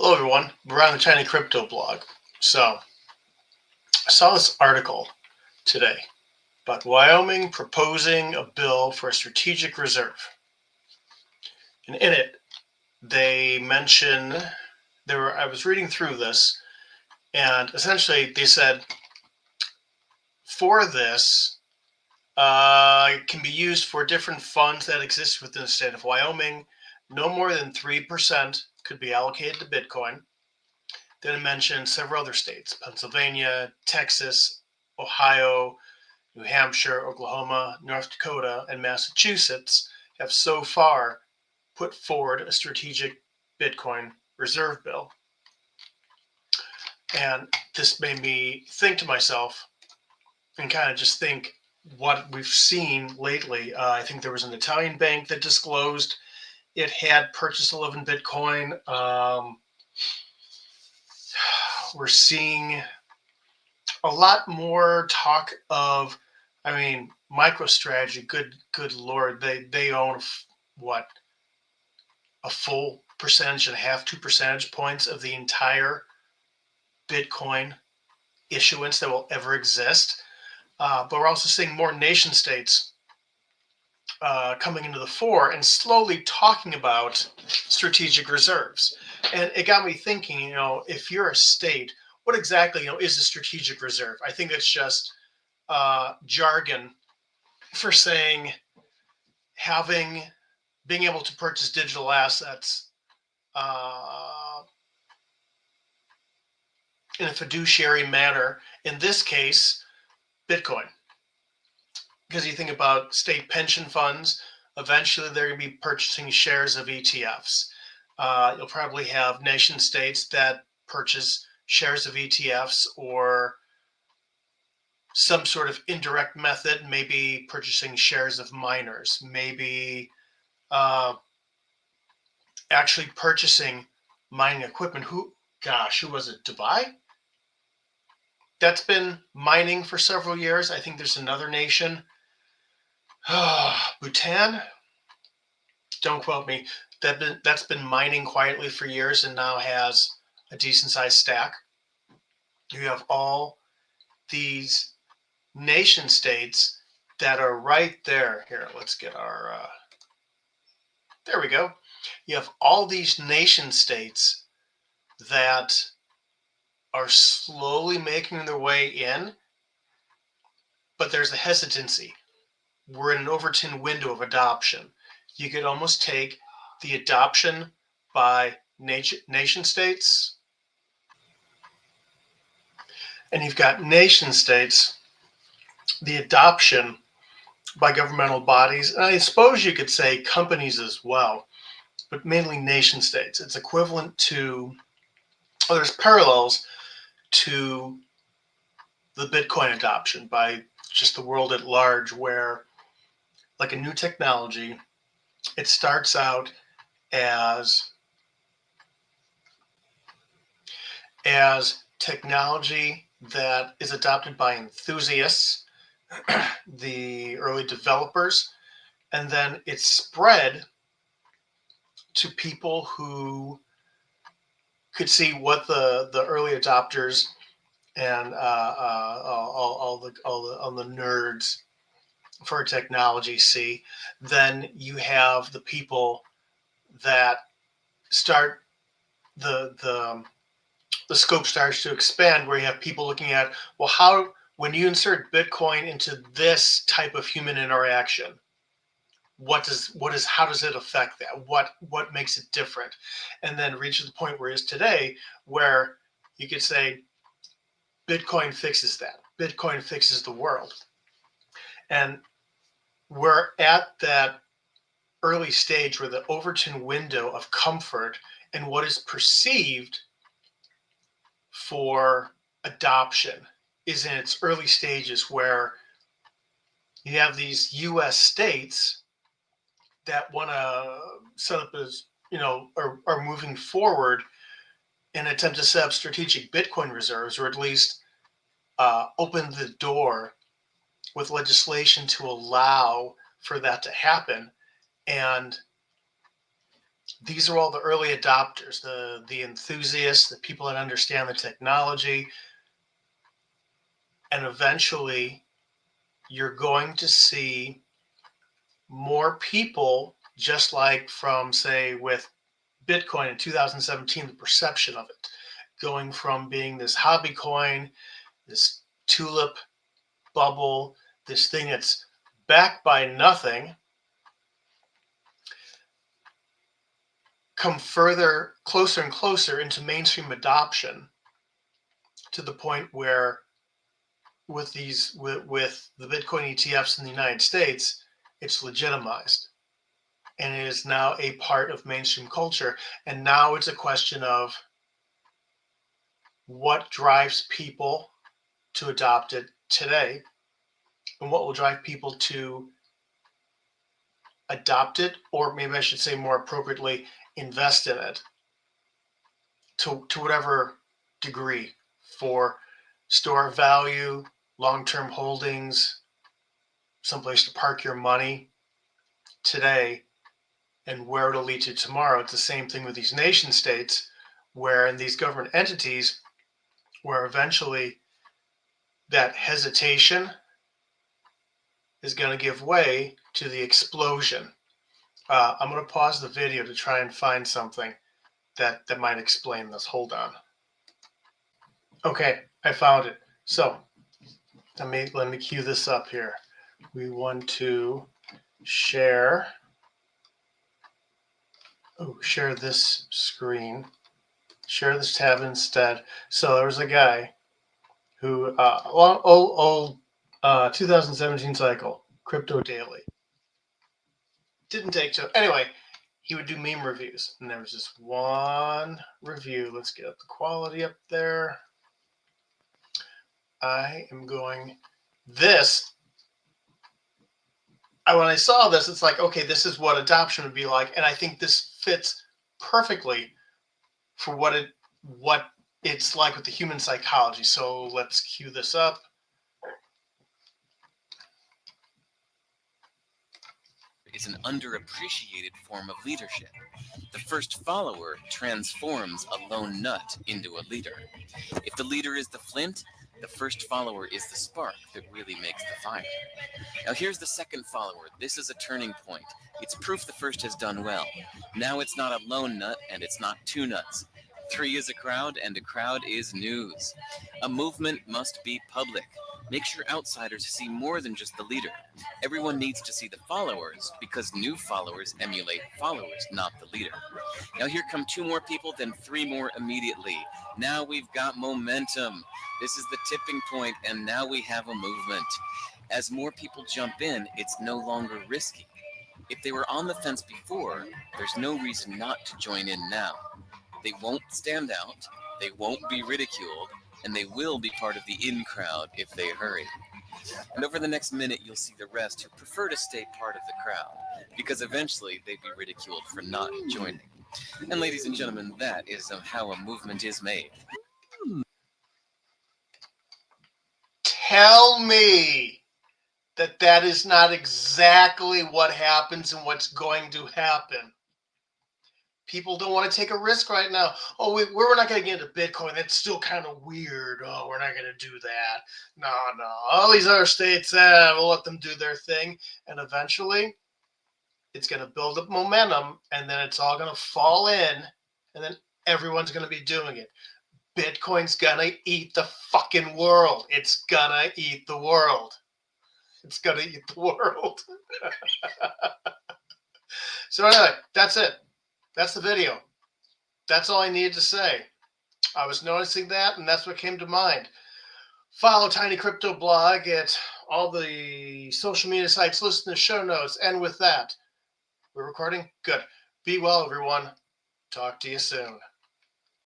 Hello, everyone. We're on the Tiny Crypto blog. So, I saw this article today about Wyoming proposing a bill for a strategic reserve. And in it, they mention I was reading through this, and essentially they said for this, it can be used for different funds that exist within the state of Wyoming. No more than 3% could be allocated to Bitcoin. Then it mentioned several other states: Pennsylvania, Texas, Ohio, New Hampshire, Oklahoma, North Dakota, and Massachusetts have so far put forward a strategic Bitcoin reserve bill. And this made me think to myself and kind of just think what we've seen lately. I think there was an Italian bank that disclosed it had purchased 11 Bitcoin. We're seeing a lot more talk of, MicroStrategy. Good Lord, they own what, a full percentage and a half, 2 percentage points of the entire Bitcoin issuance that will ever exist. But we're also seeing more nation states coming into the fore and slowly talking about strategic reserves. And it got me thinking, if you're a state, what exactly, is a strategic reserve? I think it's just jargon for saying being able to purchase digital assets in a fiduciary manner. In this case, Bitcoin. Because you think about state pension funds, eventually they're going to be purchasing shares of ETFs. You'll probably have nation states that purchase shares of ETFs or some sort of indirect method, maybe purchasing shares of miners, maybe actually purchasing mining equipment. Who was it? Dubai? That's been mining for several years. I think there's another nation, Bhutan. Don't quote me. That's been mining quietly for years and now has a decent sized stack. You have all these nation states that are right there. Here, let's get our. There we go. You have all these nation states that are slowly making their way in, but there's a hesitancy. We're in an Overton window of adoption. You could almost take the adoption by nation states, and you've got nation states, the adoption by governmental bodies, and I suppose you could say companies as well, but mainly nation states. It's equivalent to, there's parallels to the Bitcoin adoption by just the world at large, where, like a new technology, it starts out as technology that is adopted by enthusiasts, the early developers, and then it's spread to people who could see what the early adopters and all the nerds for technology see. Then you have the people that start the scope starts to expand, where you have people looking at, well, how, when you insert Bitcoin into this type of human interaction, how does it affect that? What makes it different? And then reach the point where it is today, where you could say Bitcoin fixes that. Bitcoin fixes the world. And we're at that early stage where the Overton window of comfort and what is perceived for adoption is in its early stages, where you have these US states that want to set up as, are moving forward in an attempt to set up strategic Bitcoin reserves, or at least open the door with legislation to allow for that to happen. And these are all the early adopters, the enthusiasts, the people that understand the technology. And eventually, you're going to see more people, just like from, say, with Bitcoin in 2017, the perception of it going from being this hobby coin, this tulip bubble, this thing that's backed by nothing, come further, closer and closer into mainstream adoption, to the point where with the Bitcoin ETFs in the United States, it's legitimized and it is now a part of mainstream culture. And now it's a question of what drives people to adopt it today, and what will drive people to adopt it, or maybe I should say more appropriately, invest in it to whatever degree, for store value, long-term holdings, someplace to park your money today, and where it'll lead to tomorrow. It's the same thing with these nation states, where in these government entities, where eventually that hesitation is going to give way to the explosion. I'm going to pause the video to try and find something that might explain this. Hold on. Okay, I found it. So let me cue this up here. We want to share this screen. Share this tab instead. So there was a guy who, old 2017 cycle, Crypto Daily. Didn't take to, anyway, he would do meme reviews. And there was this one review. Let's get the quality up there. I am going, when I saw this, it's like, okay, this is what adoption would be like. And I think this fits perfectly for what it's like with the human psychology. So let's cue this up. Is an underappreciated form of leadership. The first follower transforms a lone nut into a leader. If the leader is the flint, the first follower is the spark that really makes the fire. Now here's the second follower. This is a turning point. It's proof the first has done well. Now it's not a lone nut and it's not two nuts. 3 is a crowd and a crowd is news. A movement must be public. Make sure outsiders see more than just the leader. Everyone needs to see the followers, because new followers emulate followers, not the leader. Now here come 2 more people, then 3 more immediately. Now we've got momentum. This is the tipping point, and now we have a movement. As more people jump in, it's no longer risky. If they were on the fence before, there's no reason not to join in now. They won't stand out, they won't be ridiculed, and they will be part of the in crowd if they hurry. And over the next minute, you'll see the rest who prefer to stay part of the crowd, because eventually they'd be ridiculed for not joining. And ladies and gentlemen, that is how a movement is made. Tell me that is not exactly what happens and what's going to happen. People don't want to take a risk right now. Oh, we're not going to get into Bitcoin. That's still kind of weird. Oh, we're not going to do that. No. All these other states, we'll let them do their thing. And eventually, it's going to build up momentum, and then it's all going to fall in, and then everyone's going to be doing it. Bitcoin's going to eat the fucking world. It's going to eat the world. It's going to eat the world. So anyway, that's it. That's the video. That's all I needed to say. I was noticing that, and that's what came to mind. Follow Tiny Crypto Blog at all the social media sites, listen to show notes, and with that, we're recording? Good. Be well, everyone. Talk to you soon.